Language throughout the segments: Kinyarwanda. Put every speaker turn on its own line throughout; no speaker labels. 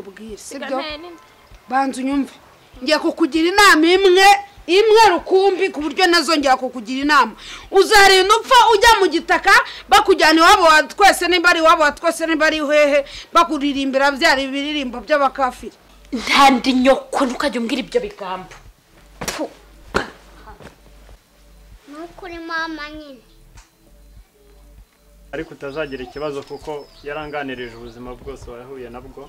nkubwire sibyo banza unyumve ngiye kukugira inama imwe rukumbi ku buryo nazongera kukugira inama uzarinda upfa ujya mu gitaka bakujyana iwabo wa twese nimba ari iwabo wa twese nimba ari hehe bakuririmbira byari ibiririmbo by'abakafiri
ntandi nyoko ntukajya umbwira ibyo bigambo
nukuri mama nyine
ariko utazagira ikibazo kuko yaranganirije ubuzima bwose wahuye nabwo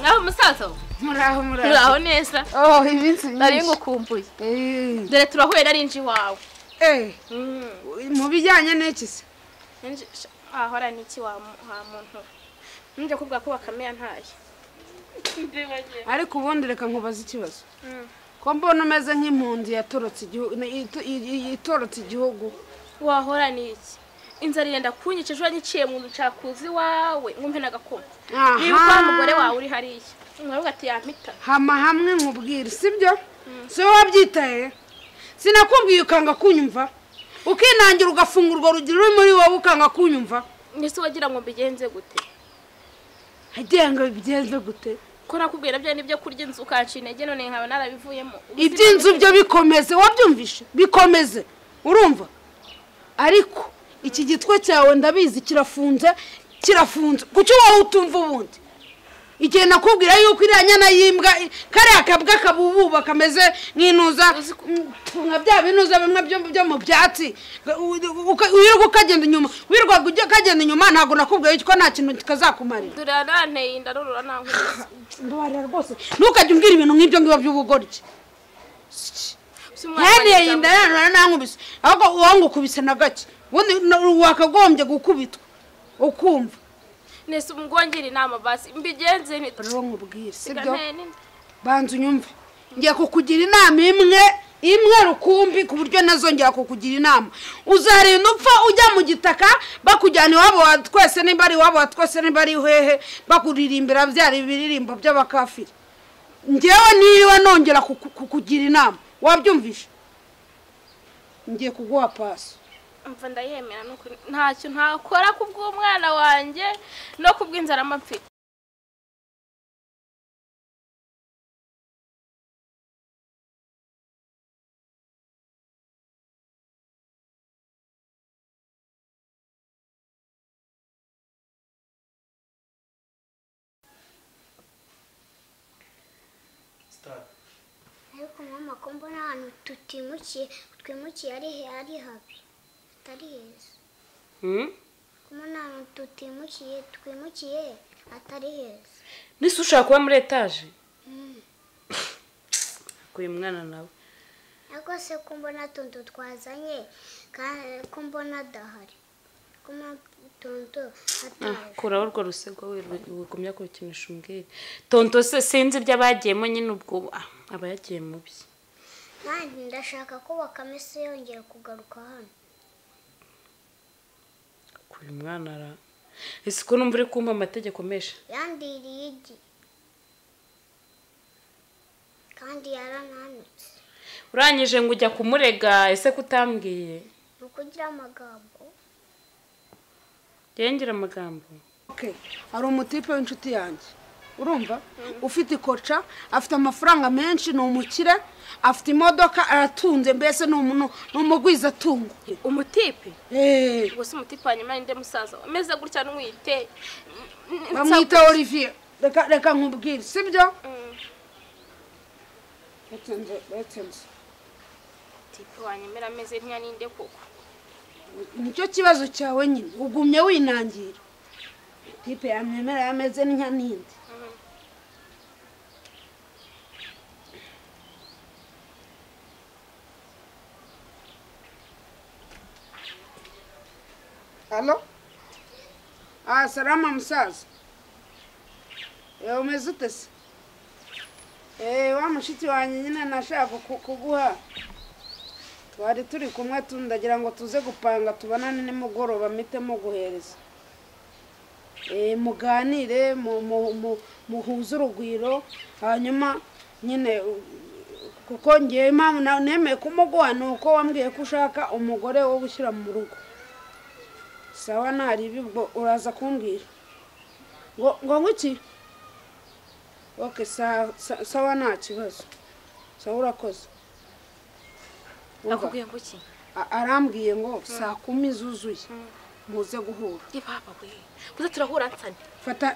naho musaza muraho neza
ibinsi
nari ngukumbuye dore turahuye narinje iwawe
mu bijyanye n'iki se
ahora niki wa muntu nje kuvuga ko Bakame ntaye
ariko ubundi reka nkubaza ikibazo ko mbona umeze nk'impunzi yatorotse igihugu
wahora niki inzara yenda kunyica ejo nyiciye mu ncakuzi wawe nkumpe nagakoma niba kwa mugore wawe uri hariya mwavuga ati yampita
hama hamwe nkubwire sibyo so wabyitaye sinakubwiye ukanga kunyumva ukinangira ugafungurwa rugiro ruri muri wowe ukanga kunyumva
nise wagira ngo mbigenze gute
agenga bigenze gute
ko nakubwira bya nibyo kurya inzu ukancinege none nkaba narabivuyemo
iby'inzu byo bikomeze wabyumvishe bikomeze urumva ariko iki gitwe cyawe ndabizi kirafunze kuki wowe utumva ubundi igihe nakubwira yuko iriya nyana yimbwa kariya kabwa kabububa kameze nk'inuza nka bya binuza bimwe byo mu byatsi wirirwa ukagenda inyuma wirirwa ukagenda inyuma ntabwo nakubwiye ko nta kintu kazakumarira
dore naranteye inda rurura nankubise
ndwarira rwose ntukajye umbwira ibintu nk'ibyo ngibyo by'ubugoryi ntanteye inda rurura nankubise ahubwo uwanga ukubise na gake ubundi wakagombye gukubitwa ukumva
nese umugongera inama basi mbigenze
rero nkubwire sibyo banza unyumve ngiye kukugira inama imwe rukumbi ku buryo nazongera kukugira inama uzarinda upfa ujya mu gitaka bakujyana iwabo wa twese nimba ari iwabo wa twese nimba ari hehe bakuririmbira byari ibiririmbo by'abakafiri ngewe niba nongera kukugira inama wabyumvishe ngiye kuguha pasi
mva ndayemera nuko ntacyo ntakora kubw'umwana wanjye no kubw'inzara mfite
ariko mama ko mbona ahantu twimukiye ari habi atari heza kubona ahantu twimukiye atari heza
nise ushaka kuba muri etaje kuyu mwana nawe
ariko se ko mbona tonto twazanye ko mbona adahari ko tonto ataje
kuraho urwo rusego wigumya kukinisha umbwire tonto se sinzi ibyo abagiyemo nyine ubwo aba yagiye mu bye
kandi ndashaka ko Bakame se yongera kugaruka hano
kuyu mwana ara ese ko numva uri kumva amategeko menshi
yandiriye igi kandi yarananutse
urangije ngo ujya kumurega ese kutambwiye
nukugira amagambo
yengira amagambo
hari umutipe w'inshuti yanjye urumva ufite ikoca afite amafaranga menshi ni umukire afite imodoka aratunze mbese ni umugwiza atungo
umutipe gusa umutipe hanyuma ninde musaza umeze gutya n'umwite
bamwita Olivier reka nkubwire sibyo Betenze
tipe wanyemera ameze ntiyaninde koko
nicyo kibazo cyawe nyine ugumye winangira tipe yamemera yameze n'inyaninde Halo? Salama msaza. Umeze ute se? wa mushiki wanjye nyine nashaka kuguha twari turi kumwe tundagira ngo tuze gupanga tubanane nimugoroba mitemo guhereza muganire muhuze urugwiro hanyuma nyine kuko ngiye impamvu nemeye kumuguha ni uko wambwiye ko ushaka umugore wo gushyira mu rugo sawa ntari ibyo uraza kumbwira ngo ngwiki oke sawa nta kibazo sawa urakoze
nakubwiye ngo iki
arambwiye ngo saa 10 zuzuye muze guhura
baba we kuza turahura nsane
fata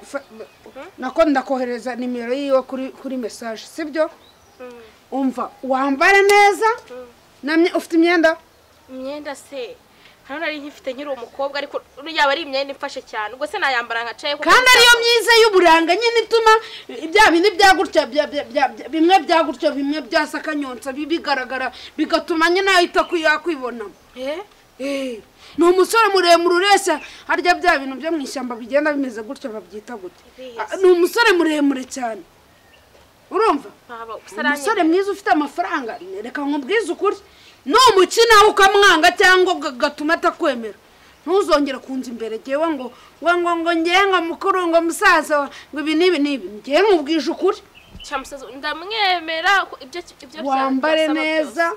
nako ndakohereza nimero yiwe kuri message sibyo umva wambara neza namye ufite imyenda
se hano nari nkifite nkiri umukobwa ariko yaba ari imyenda imfashe cyane ubwo se nayambara nkacaye
kandi ariyo myiza y'uburanga nyine ituma ibya bindi byagutya bimwe byagutya bimwe byasakanyonsa bigaragara bigatuma nyine ahita yakwibona ni umusore muremure ureshya harya bya bintu byo mu ishyamba bigenda bimeze gutya babyita gute ni umusore muremure cyane urumva umusore mwiza ufite amafaranga reka nkubwize ukuri numukina ukamwanga cyangwa gatuma atakwemera ntuzongera kunza imbere jewe ngo ngenga mukuru ngo musaza ngo ibi nibi ngiye nkubwije ukuri
cyamusaza ndamwemera ibyo
wambare neza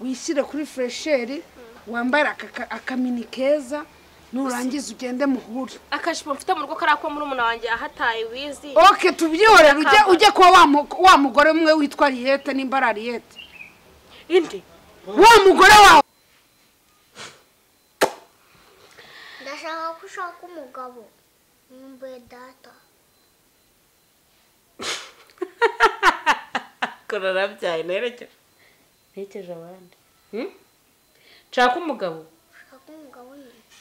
wishyire kuri fresheri wambare akamini keza nurangiza ugende muhure
akashipo mfite mu rugo karako muri umuna wanjye ahataye wizi
okay tubyihorera ujye kwa wa mugore umwe witwa Riette nimba Riette
indi
wa mugore wawe
ndashaka ko ushaka umugabo numbe data
korarabyaye nerekeje abandi nshaka umugabo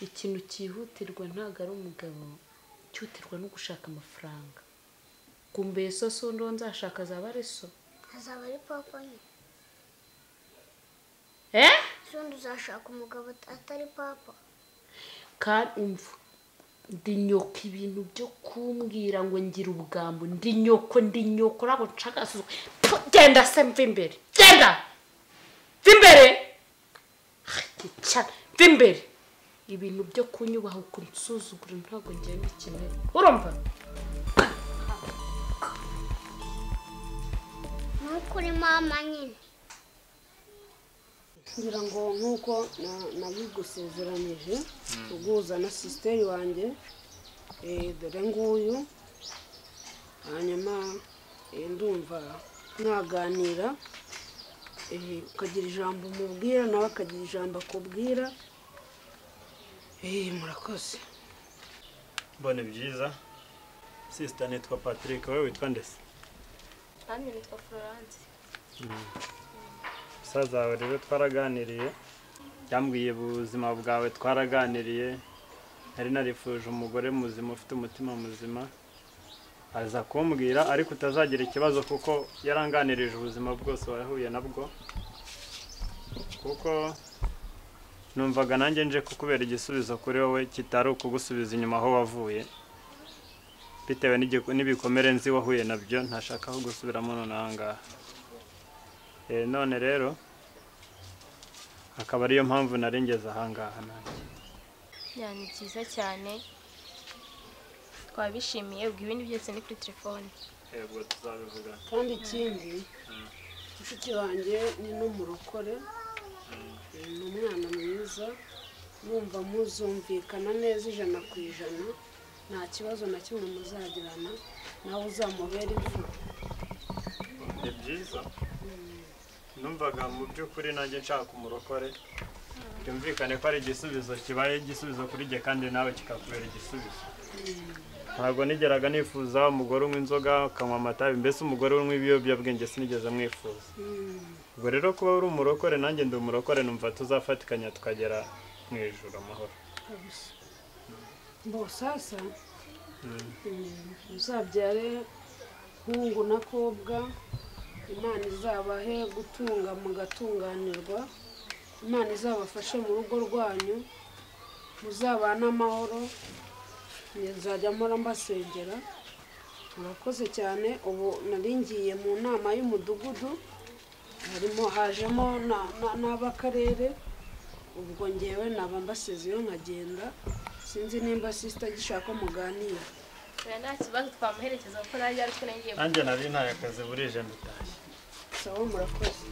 ikintu cyihutirwa ntago ari umugabo cyihutirwa no gushaka amafaranga kumbe so ndo nzashaka azaba ari so
azaba ari papa nyine sundi uzashaka umugabo atari papa
kandi umva ndi nyoko ibintu byo kumbwira ngo ngira ubugambo ndi nyoko rabo nshaka genda se mva imbere genda imbere ibintu byo kunyubaha ukunsuzugura ntabwo ngiye bikeneye urumva
nukuri mama nyine
ngira ngo nkuko nabigusezeranije uguza na sister wanjye dore nguyu hanyuma ndumva mwaganira ukagira ijambo umubwira nawe akagira ijambo akubwira murakoze
mbone byiza sister nitwa Patrick wowe witwa ndese
nanjye nitwa Florence
saza wawe rero twaraganiriye yambwiye ubuzima bwawe twaraganiriye nari narifuje umugore muzima ufite umutima muzima aza kumbwira ariko utazagira ikibazo kuko yaranganirije ubuzima bwose wahuye nabwo kuko numvaga nanjye nje kukubera igisubizo kuri wowe kitari ukugusubiza inyuma aho wavuye bitewe n'ibikomere nzi wahuye nabyo ntashaka aho gusubiramo nonahangaha none rero akaba ariyo mpamvu narengeza ahangaha nanjye
ni byiza cyane twabishimiye ubwo ibindi byose ni kuri telefone
yego tuzabivuga
kandi ikindi mushiki wanjye ni n'umurokore ni umwana mwiza numva muzumvikana neza 100% nta kibazo na kimwe muzagirana nawe uzamubera imfura
ni byiza numvaga mu by'ukuri nanjye nshaka umurokore byumvikane ko ari igisubizo kibaye igisubizo kuri jye kandi nawe kikakubera igisubizo ntabwo nigeraga nifuza umugore unywa inzoga akanywa amatabi mbese umugore unywa ibiyobyabwenge sinigeze mwifuza ubwo rero kuba uri umurokore nanjye ndi umurokore numva tuzafatikanya tukagera mu ijuru amahoro
bo sasa uzabyare hungu na kobwa Imana izabahe gutunga mugatunganirwa Imana izabafashe mu rugo rwanyu muzabana amahoro nzajya mpora mbasengera murakoze cyane ubu naringiye mu nama y'umudugudu hajemo n'abakarere ubwo ngewe naba mbasizeyo nkagenda sinzi nimba sister gishaka muganira
nta kibazo twamuherekeza kuko nanjye ari twe nagiye
nanjye nari ntaye akazi burije ndutashye
sawa murakoze